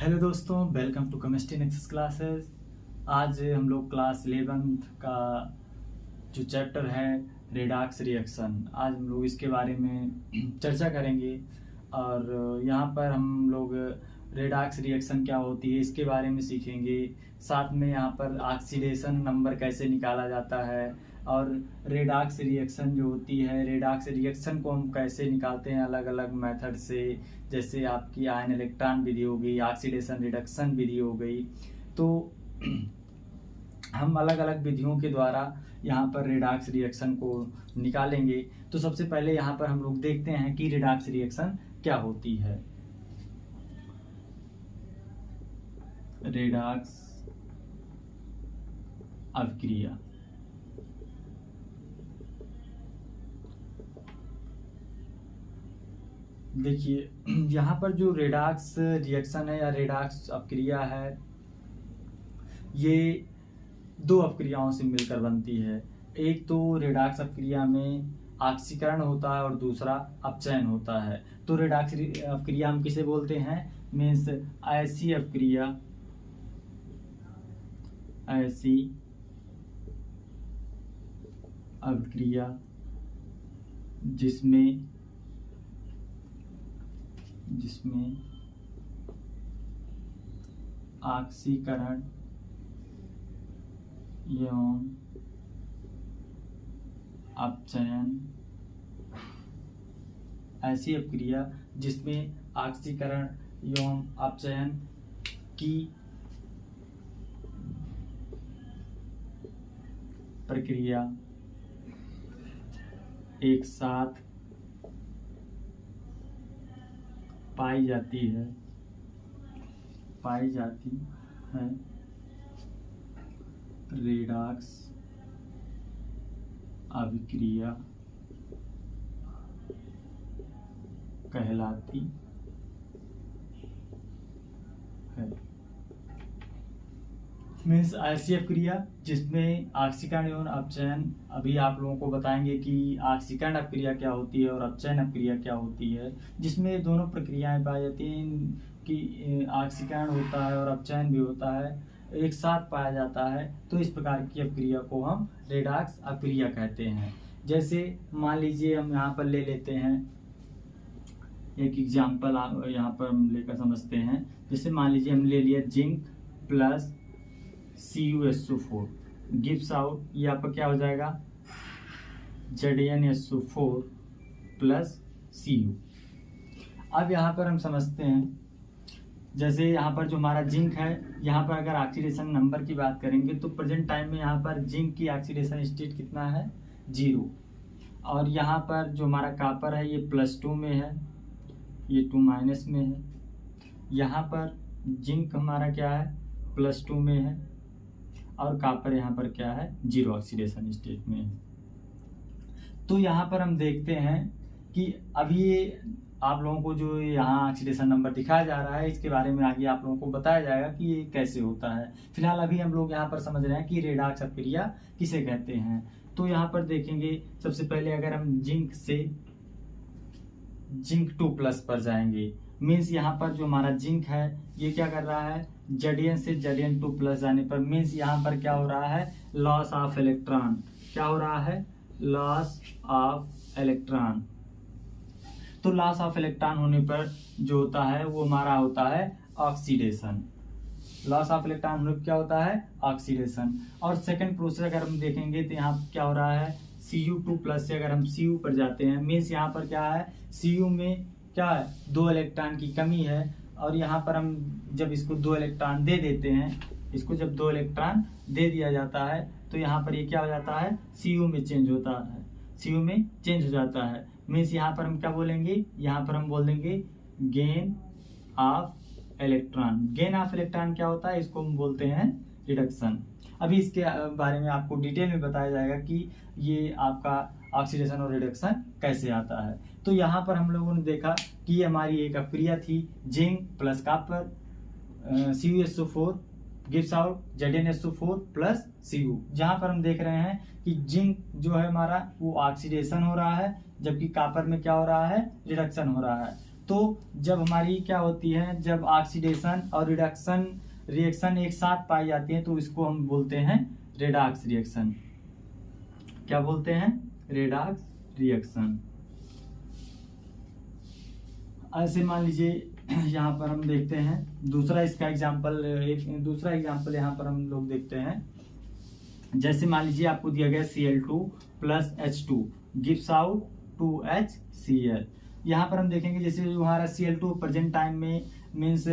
Hello दोस्तों, welcome to chemistry Nexus classes. आज हम लोग क्लास 11th का जो चैप्टर है रेडॉक्स रिएक्शन, आज हम लोग इसके बारे में चर्चा करेंगे। और यहाँ पर हम लोग रेडॉक्स रिएक्शन क्या होती है इसके बारे में सीखेंगे। साथ में यहाँ पर ऑक्सीडेशन नंबर कैसे निकाला जाता है और रेडॉक्स रिएक्शन जो होती है, रेडॉक्स रिएक्शन को हम कैसे निकालते हैं अलग अलग मेथड से। जैसे आपकी आयन इलेक्ट्रॉन विधि हो गई, ऑक्सीडेशन रिडक्शन विधि हो गई। तो हम अलग अलग विधियों के द्वारा यहाँ पर रेडॉक्स रिएक्शन को निकालेंगे। तो सबसे पहले यहाँ पर हम लोग देखते हैं कि रेडॉक्स रिएक्शन क्या होती है। रेडॉक्स अभिक्रिया देखिए, यहाँ पर जो रेडॉक्स रिएक्शन है या रेडॉक्स अपक्रिया है, ये दो अपक्रियाओं से मिलकर बनती है। एक तो रेडॉक्स अपक्रिया में ऑक्सीकरण होता है और दूसरा अपचयन होता है। तो रेडॉक्स अपक्रिया हम किसे बोलते हैं? मीन्स ऐसी अपक्रिया जिसमें ऑक्सीकरण एवं अपचयन, ऐसी अपक्रिया जिसमें ऑक्सीकरण एवं अपचयन की प्रक्रिया एक साथ पाई जाती है रेडॉक्स अभिक्रिया कहलाती है। मीन्स ऐसी अपक्रिया जिसमें ऑक्सीकरण एवं अपचयन, अभी आप लोगों को बताएंगे कि ऑक्सीकरण अपक्रिया क्या होती है और अपचयन अपक्रिया क्या होती है, जिसमें दोनों प्रक्रियाएं पाई जाती हैं कि ऑक्सीकरण होता है और अपचयन भी होता है, एक साथ पाया जाता है। तो इस प्रकार की अपक्रिया को हम रेडॉक्स अपक्रिया कहते हैं। जैसे मान लीजिए हम यहाँ पर ले लेते हैं एक एग्जाम्पल, यहाँ पर हम लेकर समझते हैं। जैसे मान लीजिए हम ले लिया zinc plus CuSO4 gives out, ये आपका क्या हो जाएगा? ZnSO4 plus Cu। अब यहाँ पर हम समझते हैं, जैसे यहाँ पर जो हमारा जिंक है, यहाँ पर अगर ऑक्सीडेशन नंबर की बात करेंगे तो प्रेजेंट टाइम में यहाँ पर जिंक की ऑक्सीडेशन स्टेट कितना है? 0। और यहाँ पर जो हमारा कॉपर है ये +2 में है, ये 2- में है। यहाँ पर जिंक हमारा क्या है? +2 में है और कॉपर यहाँ पर क्या है? 0 ऑक्सीडेशन स्टेट में है। तो यहाँ पर हम देखते हैं कि अभी ये आप लोगों को जो यहाँ ऑक्सीडेशन नंबर दिखाया जा रहा है, इसके बारे में आगे आप लोगों को बताया जाएगा कि ये कैसे होता है। फिलहाल अभी हम लोग यहाँ पर समझ रहे हैं कि रेडॉक्स अपक्रिया किसे कहते हैं। तो यहाँ पर देखेंगे, सबसे पहले अगर हम जिंक से जिंक 2+ पर जाएंगे, मीन्स यहाँ पर जो हमारा जिंक है ये क्या कर रहा है? Zn से Zn2+ जाने पर मीन्स यहाँ पर क्या हो रहा है? Loss of electron. क्या हो रहा है? Loss of electron. तो लॉस ऑफ इलेक्ट्रॉन होने पर जो होता है वो हमारा होता है ऑक्सीडेशन। लॉस ऑफ इलेक्ट्रॉन होने पर क्या होता है? ऑक्सीडेशन। और सेकंड प्रोसेस अगर हम देखेंगे तो यहाँ क्या हो रहा है? Cu2+ से अगर हम Cu पर जाते हैं, मीन्स यहाँ पर क्या है? Cu में क्या है? 2 इलेक्ट्रॉन की कमी है। और यहाँ पर हम जब इसको 2 इलेक्ट्रॉन दे देते हैं, इसको जब 2 इलेक्ट्रॉन दे दिया जाता है तो यहाँ पर ये क्या हो जाता है? Cu में चेंज होता है, Cu में चेंज हो जाता है। मीन्स यहाँ पर हम क्या बोलेंगे? यहाँ पर हम बोल देंगे gain of electron. Gain of electron क्या होता है? इसको हम बोलते हैं रिडक्शन। अभी इसके बारे में आपको डिटेल में बताया जाएगा कि ये आपका ऑक्सीडेशन और रिडक्शन कैसे आता है। तो यहाँ पर हम लोगों ने देखा कि ये हमारी एक अपक्रिया थी, zinc plus copper CuSO4 gives out ZnSO4 plus Cu। जहाँ पर हम देख रहे हैं कि जिंक जो है हमारा वो ऑक्सीडेशन हो रहा है, जबकि कॉपर में क्या हो रहा है? रिडक्शन हो रहा है। तो जब हमारी क्या होती है, जब ऑक्सीडेशन और रिडक्शन रिएक्शन एक साथ पाई जाती है तो इसको हम बोलते हैं रेडॉक्स रिएक्शन। क्या बोलते हैं? Redox reaction. ऐसे मान लीजिए यहाँ पर हम देखते हैं दूसरा इसका एग्जाम्पल, एक दूसरा एग्जाम्पल यहाँ पर हम लोग देखते हैं। जैसे मान लीजिए आपको दिया गया Cl2 plus H2 gives out 2HCl। यहाँ पर हम देखेंगे जैसे जो हमारा Cl2 प्रेजेंट टाइम में मीन्स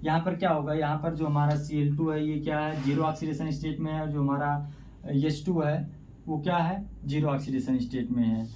यहाँ पर क्या होगा, यहाँ पर जो हमारा Cl2 है ये क्या है, जीरो ऑक्सीडेशन स्टेट में है, और जो हमारा H2 है वो क्या है, जीरो ऑक्सीडेशन स्टेट में है।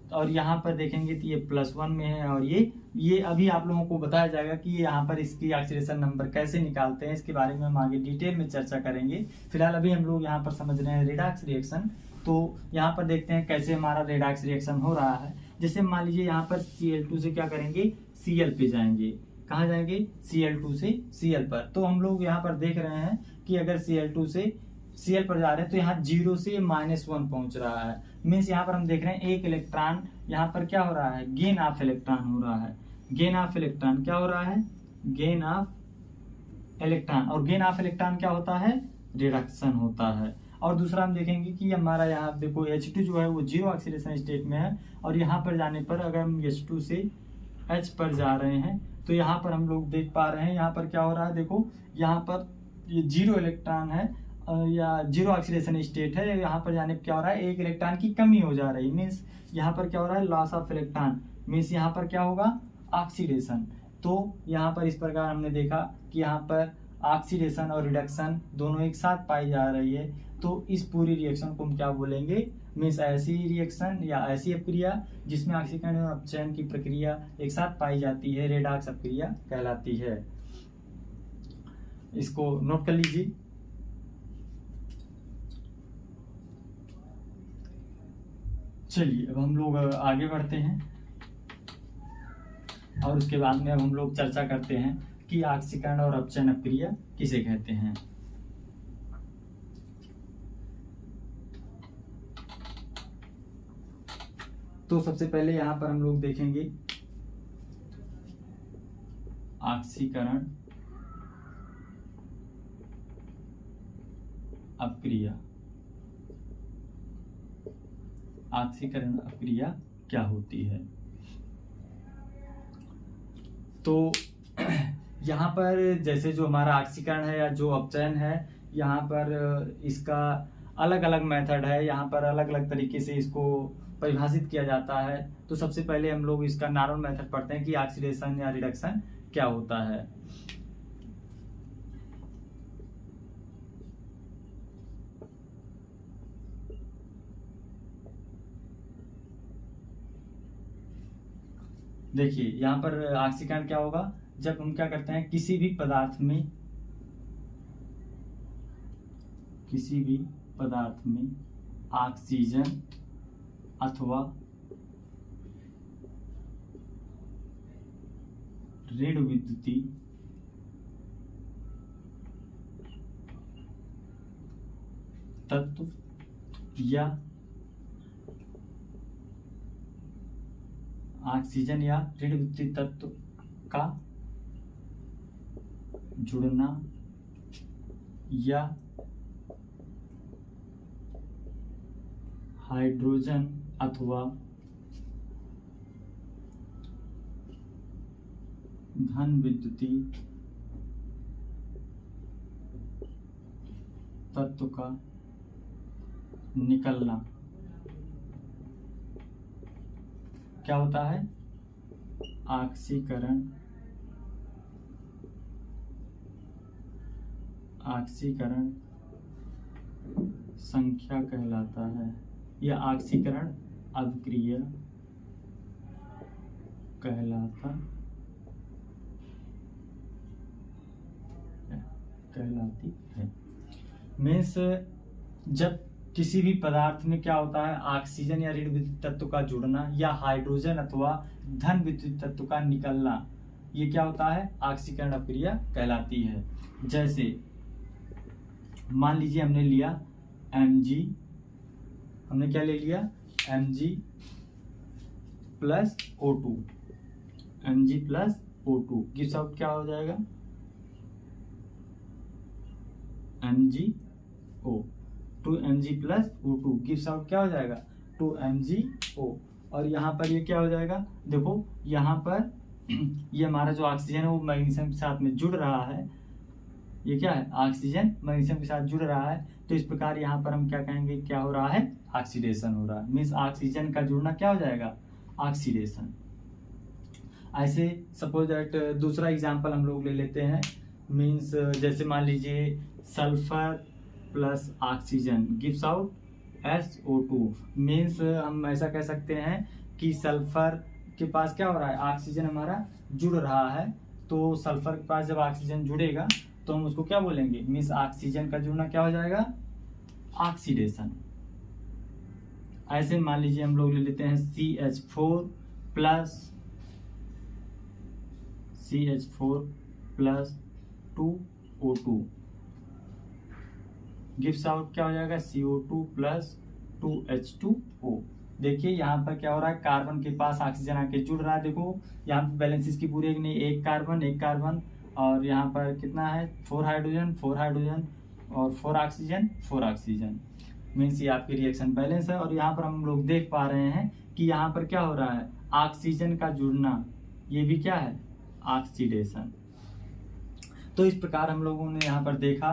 और यहाँ पर देखेंगे तो ये +1 में है, और ये अभी आप लोगों को बताया जाएगा कि यहाँ पर इसकी ऑक्सीडेशन नंबर कैसे निकालते हैं, इसके बारे में हम आगे डिटेल में चर्चा करेंगे। फिलहाल अभी हम लोग यहाँ पर समझ रहे हैं रेडॉक्स रिएक्शन। तो यहाँ पर देखते हैं कैसे हमारा रेडॉक्स रिएक्शन हो रहा है। जैसे मान लीजिए यहाँ पर Cl2 से क्या करेंगे, Cl पे जाएंगे। कहाँ जाएंगे? Cl2 से Cl पर। तो हम लोग यहाँ पर देख रहे हैं कि अगर Cl2 से Cl पर जा रहे हैं तो यहाँ 0 से -1 पहुंच रहा है। मीन्स यहाँ पर हम देख रहे हैं एक इलेक्ट्रॉन यहाँ पर क्या हो रहा है, गेन ऑफ इलेक्ट्रॉन हो रहा है। गेन ऑफ इलेक्ट्रॉन क्या हो रहा है, गेन ऑफ इलेक्ट्रॉन। और गेन ऑफ इलेक्ट्रॉन क्या होता है, रिडक्शन होता है। और दूसरा हम देखेंगे कि हमारा यहाँ देखो H2 जो है वो जीरो ऑक्सीडेशन स्टेट में है, और यहाँ पर जाने पर अगर हम H2 से H पर जा रहे हैं तो यहाँ पर हम लोग देख पा रहे हैं यहाँ पर क्या हो रहा है, देखो यहाँ पर ये जीरो इलेक्ट्रॉन है या जीरो ऑक्सीडेशन स्टेट है। यहाँ पर जाने पर क्या हो रहा है, एक इलेक्ट्रॉन की कमी हो जा रही है। मीन्स यहाँ पर क्या हो रहा है, लॉस ऑफ इलेक्ट्रॉन। मीन्स यहाँ पर क्या होगा, ऑक्सीडेशन। तो यहाँ पर इस प्रकार हमने देखा कि यहाँ पर ऑक्सीडेशन और रिडक्शन दोनों एक साथ पाई जा रही है। तो इस पूरी रिएक्शन को हम क्या बोलेंगे, मीन्स ऐसी रिएक्शन या ऐसी अपक्रिया जिसमें ऑक्सीकरण और अपचयन की प्रक्रिया एक साथ पाई जाती है, रेडॉक्स अपक्रिया कहलाती है। इसको नोट कर लीजिए। चलिए अब हम लोग आगे बढ़ते हैं, और उसके बाद में अब हम लोग चर्चा करते हैं कि ऑक्सीकरण और अपचयन अपक्रिया किसे कहते हैं। तो सबसे पहले यहाँ पर हम लोग देखेंगे ऑक्सीकरण अपक्रिया। ऑक्सीकरण अपक्रिया क्या होती है? तो यहाँ पर जैसे जो हमारा ऑक्सीकरण है या जो अपचयन है, यहाँ पर इसका अलग अलग मेथड है, यहाँ पर अलग अलग तरीके से इसको परिभाषित किया जाता है। तो सबसे पहले हम लोग इसका नॉर्मल मेथड पढ़ते हैं कि ऑक्सीडेशन या रिडक्शन क्या होता है। देखिए यहाँ पर ऑक्सीकरण क्या होगा, जब हम क्या करते हैं किसी भी पदार्थ में ऑक्सीजन अथवा ऋण विद्युतीय तत्व या ऑक्सीजन या ऋण विद्युतीय तत्व का जुड़ना या हाइड्रोजन अथवा धन विद्युतीय तत्व का निकलना क्या होता है, ऑक्सीकरण संख्या कहलाता है, या ऑक्सीकरण अभिक्रिया कहलाती है। मीन्स जब किसी भी पदार्थ में क्या होता है, ऑक्सीजन या ऋण विद्युत तत्व का जुड़ना या हाइड्रोजन अथवा धन विद्युत तत्व का निकलना, ये क्या होता है, ऑक्सीकरण अपक्रिया कहलाती है। जैसे मान लीजिए हमने लिया Mg, हमने क्या ले लिया Mg plus O2, Mg plus O2 gives out क्या हो जाएगा, MgO, 2Mg plus O2 gives out क्या हो जाएगा, 2MgO। और यहाँ पर ये क्या हो जाएगा, देखो यहाँ पर ये हमारा जो ऑक्सीजन है वो मैग्नीशियम के साथ में जुड़ रहा है, ये क्या है, ऑक्सीजन मैग्नीशियम के साथ जुड़ रहा है। तो इस प्रकार यहाँ पर हम क्या कहेंगे, क्या हो रहा है, ऑक्सीडेशन हो रहा है, मीन्स ऑक्सीजन का जुड़ना क्या हो जाएगा, ऑक्सीडेशन। ऐसे सपोज दैट दूसरा एग्जांपल हम लोग ले लेते हैं, मीन्स जैसे मान लीजिए sulphur plus oxygen gives out SO2, means हम ऐसा कह सकते हैं कि सल्फर के पास क्या हो रहा है, ऑक्सीजन हमारा जुड़ रहा है। तो सल्फर के पास जब ऑक्सीजन जुड़ेगा तो हम उसको क्या बोलेंगे, मीन्स ऑक्सीजन का जुड़ना क्या हो जाएगा, ऑक्सीडेशन। ऐसे मान लीजिए हम लोग ले लेते हैं CH4 plus 2O2 gives out क्या हो जाएगा, CO2 प्लस 2H2O। देखिए यहाँ पर क्या हो रहा है, कार्बन के पास ऑक्सीजन आके जुड़ रहा है। देखो यहाँ पे बैलेंस इसकी पूरी नहीं, एक कार्बन और यहाँ पर कितना है, 4 हाइड्रोजन और 4 ऑक्सीजन, मीन्स ये आपकी रिएक्शन बैलेंस है। और यहाँ पर हम लोग देख पा रहे हैं कि यहाँ पर क्या हो रहा है, ऑक्सीजन का जुड़ना, ये भी क्या है, ऑक्सीडेशन। तो इस प्रकार हम लोगों ने यहाँ पर देखा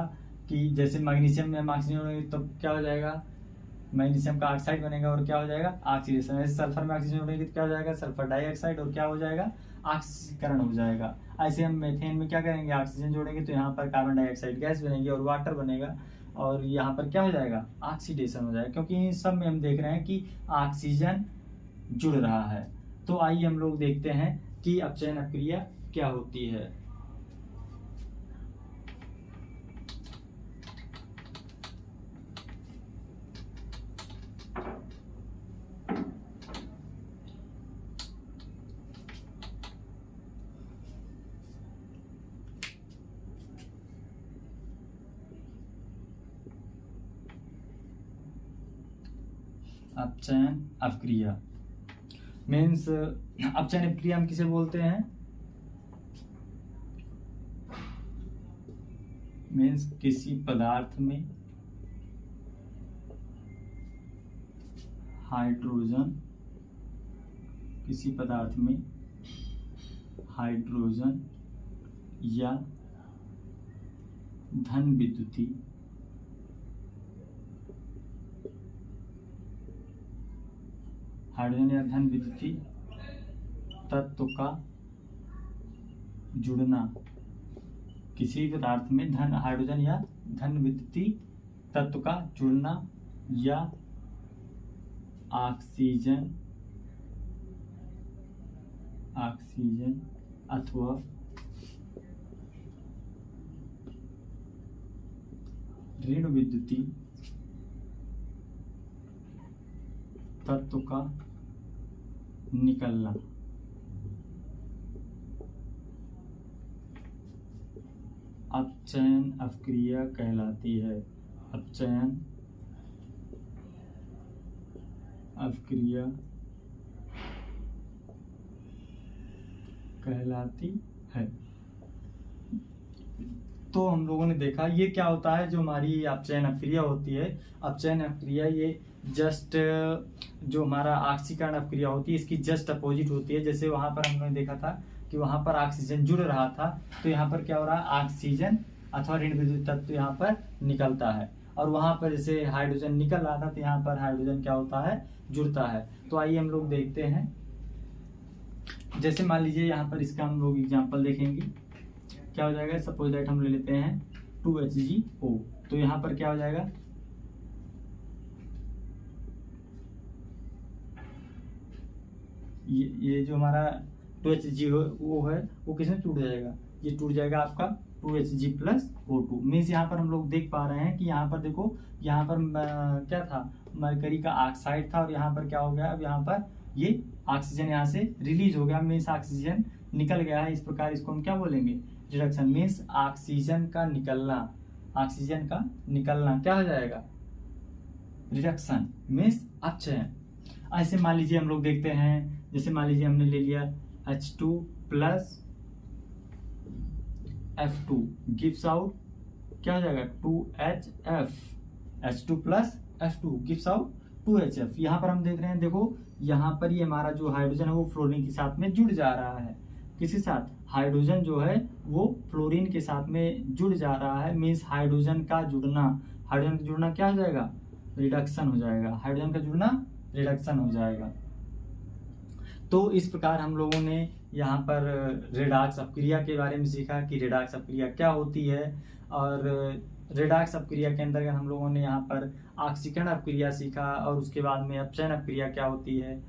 कि जैसे मैग्नीशियम में ऑक्सीजन होगी तो क्या हो जाएगा, मैग्नीशियम का ऑक्साइड बनेगा और क्या हो जाएगा, ऑक्सीडेशन। ऐसे सल्फर में ऑक्सीजन होगी तो क्या हो जाएगा, सल्फर डाइऑक्साइड और क्या हो जाएगा, ऑक्सीकरण हो जाएगा। ऐसे हम मेथेन में क्या करेंगे, ऑक्सीजन जोड़ेंगे तो यहाँ पर कार्बन डाइऑक्साइड गैस बनेगी और वाटर बनेगा और यहाँ पर क्या हो जाएगा, ऑक्सीडेशन हो जाएगा, क्योंकि इन सब में हम देख रहे हैं कि ऑक्सीजन जुड़ रहा है। तो आइए हम लोग देखते हैं कि अपचयन अभिक्रिया क्या होती है। अपचयन अभिक्रिया मीन्स, अपचयन अभिक्रिया हम किसे बोलते हैं, मीन्स किसी पदार्थ में हाइड्रोजन या धन विद्युतीय तत्व का जुड़ना, किसी पदार्थ में हाइड्रोजन या धन विद्युतीय तत्व का जुड़ना या ऑक्सीजन अथवा ऋण विद्युतीय तत्व का निकलना, अपचयन अभिक्रिया कहलाती है। अपचयन अभिक्रिया कहलाती है। तो हम लोगों ने देखा ये क्या होता है, जो हमारी अपचयन अभिक्रिया होती है, अपचयन अभिक्रिया ये जस्ट जो हमारा ऑक्सीकरण अभिक्रिया होती है इसकी जस्ट अपोजिट होती है। जैसे वहां पर हमने देखा था कि वहां पर ऑक्सीजन जुड़ रहा था, तो यहाँ पर क्या हो रहा है, ऑक्सीजन अथवा ऋण विद्युत तत्व यहाँ पर निकलता है, और वहां पर जैसे हाइड्रोजन निकल रहा था तो यहाँ पर हाइड्रोजन क्या होता है, जुड़ता है। तो आइए हम लोग देखते हैं, जैसे मान लीजिए यहाँ पर इसका हम लोग एग्जाम्पल देखेंगे, क्या हो जाएगा, सपोज दैट हम ले लेते हैं 2HgO, तो यहाँ पर क्या हो जाएगा, ये जो हमारा 2HgO है वो किसमें टूट जाएगा, ये टूट जाएगा आपका 2Hg प्लस O2। मीन्स यहाँ पर हम लोग देख पा रहे हैं कि यहाँ पर देखो, यहाँ पर क्या था, मरकरी का ऑक्साइड था और यहाँ पर क्या हो गया, अब यहाँ पर ये ऑक्सीजन यहाँ से रिलीज हो गया, मीन्स ऑक्सीजन निकल गया है। इस प्रकार इसको हम क्या बोलेंगे, रिडक्शन। मीन्स ऑक्सीजन का निकलना क्या हो जाएगा, रिडक्शन मीन्स अपचयन। ऐसे मान लीजिए हम लोग देखते हैं जैसे मान लीजिए हमने ले लिया H2 plus F2 gives out क्या हो जाएगा 2HF, H2 plus F2 gives out 2HF। यहाँ पर हम देख रहे हैं, देखो यहाँ पर ये हमारा जो हाइड्रोजन है वो फ्लोरीन के साथ में जुड़ जा रहा है। किसी साथ? हाइड्रोजन जो है वो फ्लोरीन के साथ में जुड़ जा रहा है, मीन्स हाइड्रोजन का जुड़ना क्या हो जाएगा, रिडक्शन हो जाएगा। हाइड्रोजन का जुड़ना रिडक्शन हो जाएगा। तो इस प्रकार हम लोगों ने यहाँ पर रेडॉक्स अपक्रिया के बारे में सीखा कि रेडॉक्स अपक्रिया क्या होती है, और रेडॉक्स अपक्रिया के अंतर्गत हम लोगों ने यहाँ पर ऑक्सीकरण अपक्रिया सीखा, और उसके बाद में अपचयन अपक्रिया क्या होती है।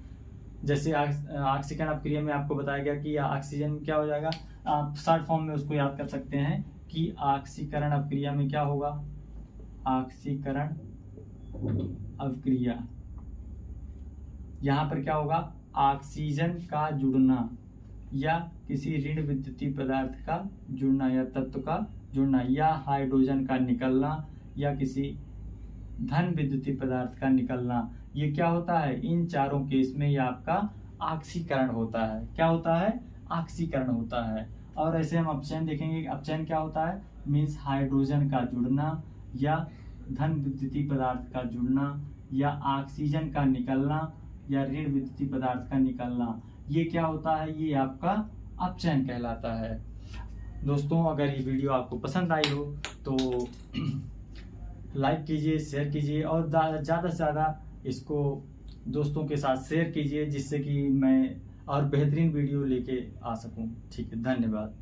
जैसे ऑक्सीकरण अपक्रिया में आपको बताया गया कि ऑक्सीजन क्या हो जाएगा, आप शॉर्ट फॉर्म में उसको याद कर सकते हैं कि ऑक्सीकरण अपक्रिया में क्या होगा, ऑक्सीकरण अपक्रिया यहाँ पर क्या होगा, ऑक्सीजन का जुड़ना या किसी ऋण विद्युतीय पदार्थ का जुड़ना या तत्व का जुड़ना, या हाइड्रोजन का निकलना या किसी धन विद्युतीय पदार्थ का निकलना, ये क्या होता है, इन चारों केस में ये आपका ऑक्सीकरण होता है। क्या होता है, ऑक्सीकरण होता है। और ऐसे हम अपचयन देखेंगे। अपचयन क्या होता है, मीन्स हाइड्रोजन का जुड़ना या धन विद्युतीय पदार्थ का जुड़ना या ऑक्सीजन का निकलना या ऋण विद्युतीय पदार्थ का निकलना, ये क्या होता है, ये आपका अपचयन कहलाता है। दोस्तों, अगर ये वीडियो आपको पसंद आई हो तो लाइक कीजिए, शेयर कीजिए, और ज़्यादा से ज़्यादा इसको दोस्तों के साथ शेयर कीजिए, जिससे कि मैं और बेहतरीन वीडियो लेके आ सकूं। ठीक है, धन्यवाद।